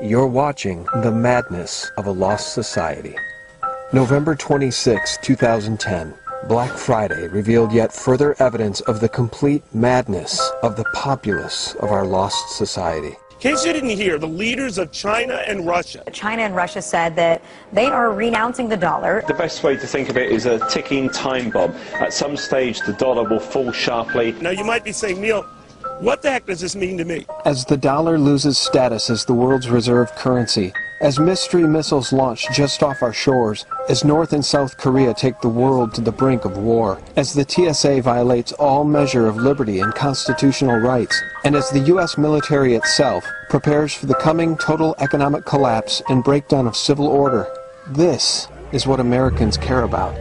You're watching The Madness of a Lost Society. November 26, 2010, Black Friday revealed yet further evidence of the complete madness of the populace of our lost society. In case you didn't hear, the leaders of China and Russia. China and Russia said that they are renouncing the dollar. The best way to think of it is a ticking time bomb. At some stage, the dollar will fall sharply. Now, you might be saying, Neil, what the heck does this mean to me? As the dollar loses status as the world's reserve currency, as mystery missiles launch just off our shores, as North and South Korea take the world to the brink of war, as the TSA violates all measure of liberty and constitutional rights, and as the U.S. military itself prepares for the coming total economic collapse and breakdown of civil order, this is what Americans care about.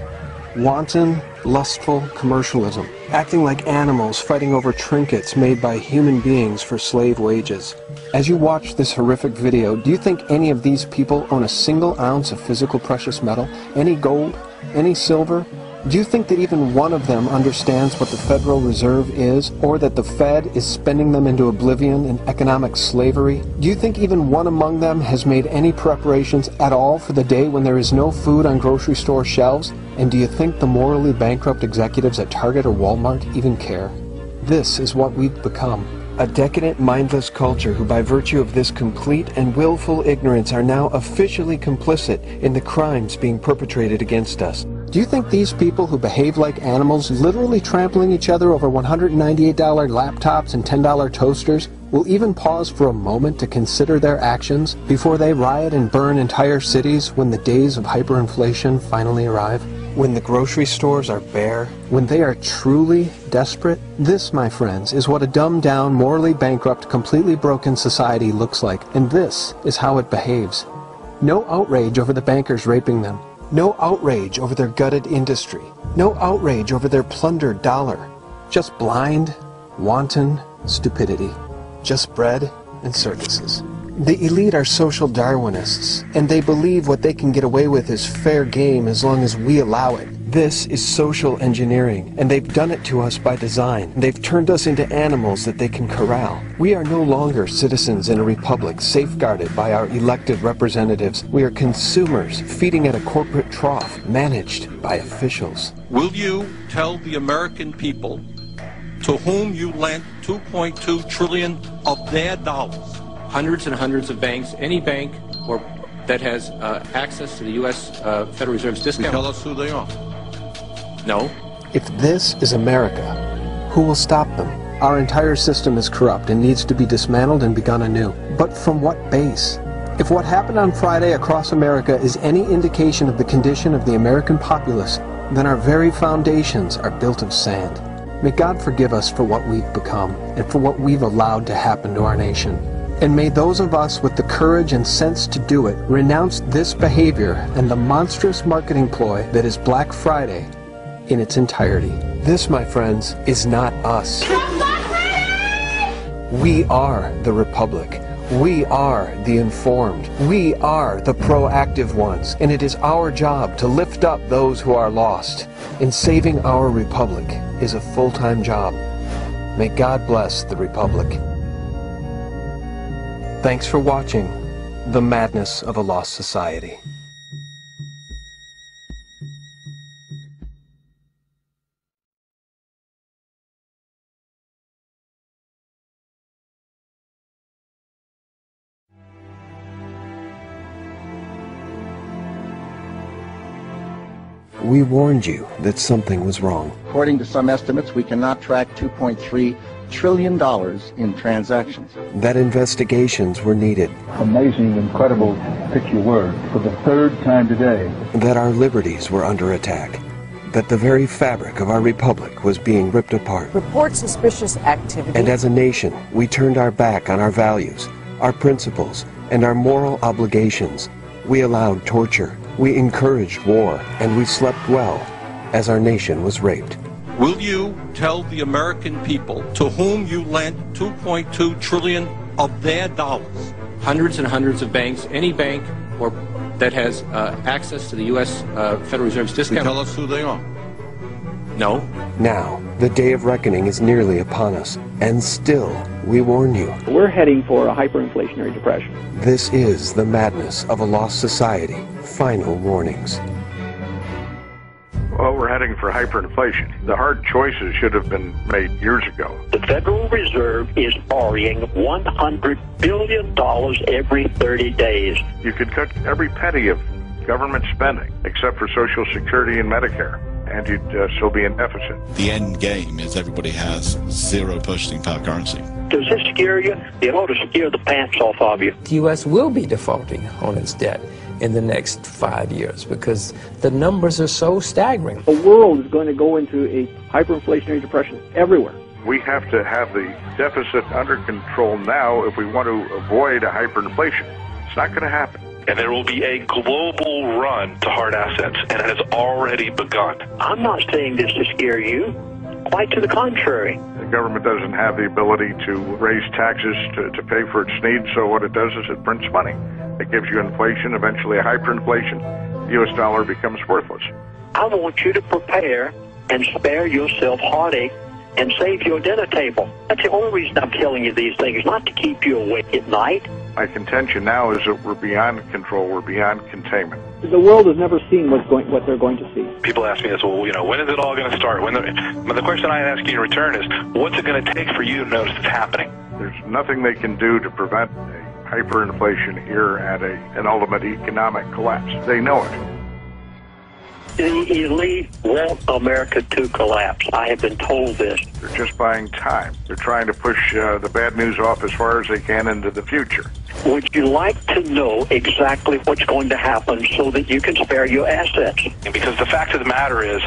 Wanton, lustful commercialism, acting like animals fighting over trinkets made by human beings for slave wages. As you watch this horrific video, do you think any of these people own a single ounce of physical precious metal? Any gold? Any silver? Do you think that even one of them understands what the Federal Reserve is, or that the Fed is spending them into oblivion in economic slavery? Do you think even one among them has made any preparations at all for the day when there is no food on grocery store shelves? And do you think the morally bankrupt executives at Target or Walmart even care? This is what we've become. A decadent, mindless culture who, by virtue of this complete and willful ignorance, are now officially complicit in the crimes being perpetrated against us. Do you think these people who behave like animals, literally trampling each other over $198 laptops and $10 toasters, will even pause for a moment to consider their actions before they riot and burn entire cities when the days of hyperinflation finally arrive? When the grocery stores are bare? When they are truly desperate? This, my friends, is what a dumbed-down, morally bankrupt, completely broken society looks like, and this is how it behaves. No outrage over the bankers raping them. No outrage over their gutted industry. No outrage over their plundered dollar. Just blind, wanton stupidity. Just bread and circuses. The elite are social Darwinists, and they believe what they can get away with is fair game as long as we allow it. This is social engineering, and they've done it to us by design. They've turned us into animals that they can corral. We are no longer citizens in a republic safeguarded by our elected representatives. We are consumers feeding at a corporate trough managed by officials. Will you tell the American people to whom you lent $2.2 trillion of their dollars? Hundreds and hundreds of banks, any bank that has access to the U.S. Federal Reserve's discount. Tell us who they are. No. If this is America, who will stop them? Our entire system is corrupt and needs to be dismantled and begun anew. But from what base? If what happened on Friday across America is any indication of the condition of the American populace, then our very foundations are built of sand. May God forgive us for what we've become and for what we've allowed to happen to our nation. And may those of us with the courage and sense to do it renounce this behavior and the monstrous marketing ploy that is Black Friday in its entirety. This, my friends, is not us. We are the Republic. We are the informed. We are the proactive ones. And it is our job to lift up those who are lost. And saving our Republic is a full-time job. May God bless the Republic. Thanks for watching The Madness of a Lost Society. We warned you that something was wrong. According to some estimates, we cannot track $2.3 trillion in transactions. That investigations were needed. Amazing, incredible, pick your word, for the third time today. That our liberties were under attack. That the very fabric of our republic was being ripped apart. Report suspicious activity. And as a nation, we turned our back on our values, our principles, and our moral obligations. We allowed torture, we encouraged war, and we slept well as our nation was raped. Will you tell the American people to whom you lent $2.2 trillion of their dollars? Hundreds and hundreds of banks, any bank that has access to the U.S. Federal Reserve's discount. Tell us who they are. No. Now, the day of reckoning is nearly upon us, and still, we warn you. We're heading for a hyperinflationary depression. This is the madness of a lost society. Final warnings. Well, we're heading for hyperinflation. The hard choices should have been made years ago. The Federal Reserve is borrowing $100 billion every 30 days. You could cut every penny of government spending, except for Social Security and Medicare, and you'd still be in deficit. The end game is everybody has zero purchasing power currency. Does this scare you? It ought to scare the pants off of you. The U.S. will be defaulting on its debt in the next 5 years because the numbers are so staggering. The world is going to go into a hyperinflationary depression everywhere. We have to have the deficit under control now if we want to avoid a hyperinflation. It's not going to happen. And there will be a global run to hard assets, and it has already begun. I'm not saying this to scare you. Quite to the contrary. The government doesn't have the ability to raise taxes to pay for its needs, so what it does is it prints money. It gives you inflation, eventually a hyperinflation. The U.S. dollar becomes worthless. I want you to prepare and spare yourself heartache and save your dinner table. That's the only reason I'm telling you these things, not to keep you awake at night. My contention now is that we're beyond control, we're beyond containment. The world has never seen what they're going to see. People ask me this, well, when is it all going to start? The question I ask you in return is, what's it going to take for you to notice it's happening? There's nothing they can do to prevent a hyperinflation here and an ultimate economic collapse. They know it. The elite want America to collapse. I have been told this. They're just buying time. They're trying to push the bad news off as far as they can into the future. Would you like to know exactly what's going to happen so that you can spare your assets? Because the fact of the matter is,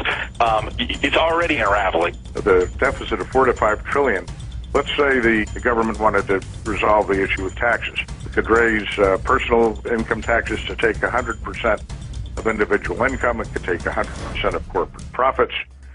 it's already unraveling. The deficit of $4 to $5 trillion. Let's say the government wanted to resolve the issue with taxes. It could raise personal income taxes to take 100% of individual income. It could take 100% of corporate profits,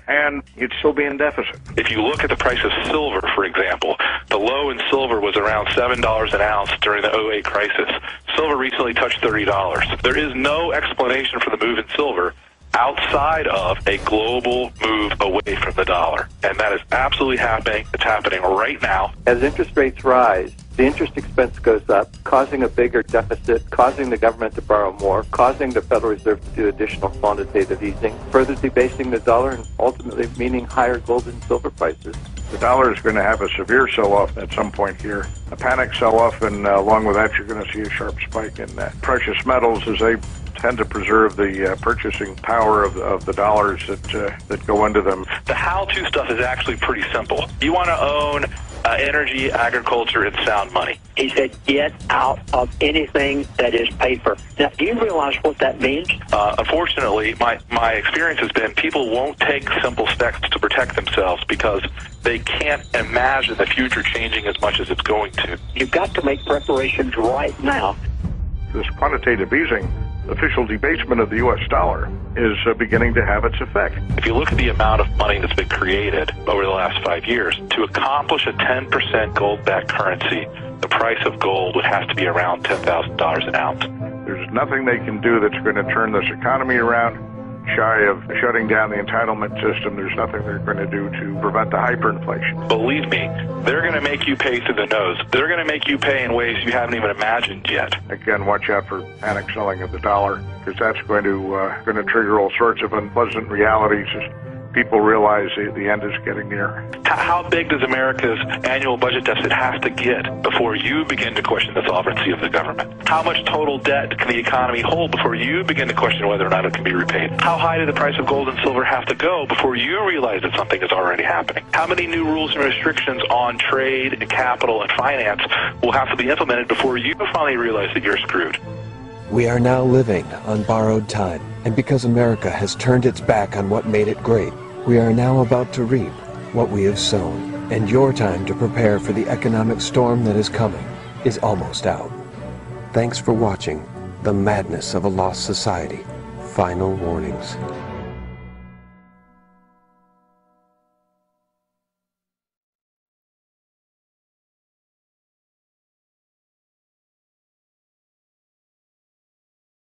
and you'd still be in deficit. If you look at the price of silver, for example, the low in silver was around $7 an ounce during the 2008 crisis. Silver recently touched $30. There is no explanation for the move in silver outside of a global move away from the dollar. And that is absolutely happening. It's happening right now. As interest rates rise, the interest expense goes up, causing a bigger deficit, causing the government to borrow more, causing the Federal Reserve to do additional quantitative easing, further debasing the dollar and ultimately meaning higher gold and silver prices. The dollar is going to have a severe sell-off at some point here, a panic sell-off, and along with that you're going to see a sharp spike in precious metals as they tend to preserve the purchasing power of the dollars that go into them. The how-to stuff is actually pretty simple. You want to own energy, agriculture, and sound money. He said, get out of anything that is paper. Now, do you realize what that means? Unfortunately, my experience has been people won't take simple steps to protect themselves because they can't imagine the future changing as much as it's going to. You've got to make preparations right now. This quantitative easing, official debasement of the U.S. dollar, is beginning to have its effect. If you look at the amount of money that's been created over the last 5 years, to accomplish a 10% gold-backed currency, the price of gold would have to be around $10,000 an ounce. There's nothing they can do that's going to turn this economy around. Shy of shutting down the entitlement system, there's nothing they're going to do to prevent the hyperinflation. Believe me, they're going to make you pay through the nose. They're going to make you pay in ways you haven't even imagined yet. Again, watch out for panic selling of the dollar, because that's going to trigger all sorts of unpleasant realities as people realize the end is getting near. How big does America's annual budget deficit have to get before you begin to question the solvency of the government? How much total debt can the economy hold before you begin to question whether or not it can be repaid? How high does the price of gold and silver have to go before you realize that something is already happening? How many new rules and restrictions on trade and capital and finance will have to be implemented before you finally realize that you're screwed? We are now living on borrowed time, and because America has turned its back on what made it great, we are now about to reap what we have sown, and your time to prepare for the economic storm that is coming is almost out. Thanks for watching The Madness of a Lost Society. Final warnings.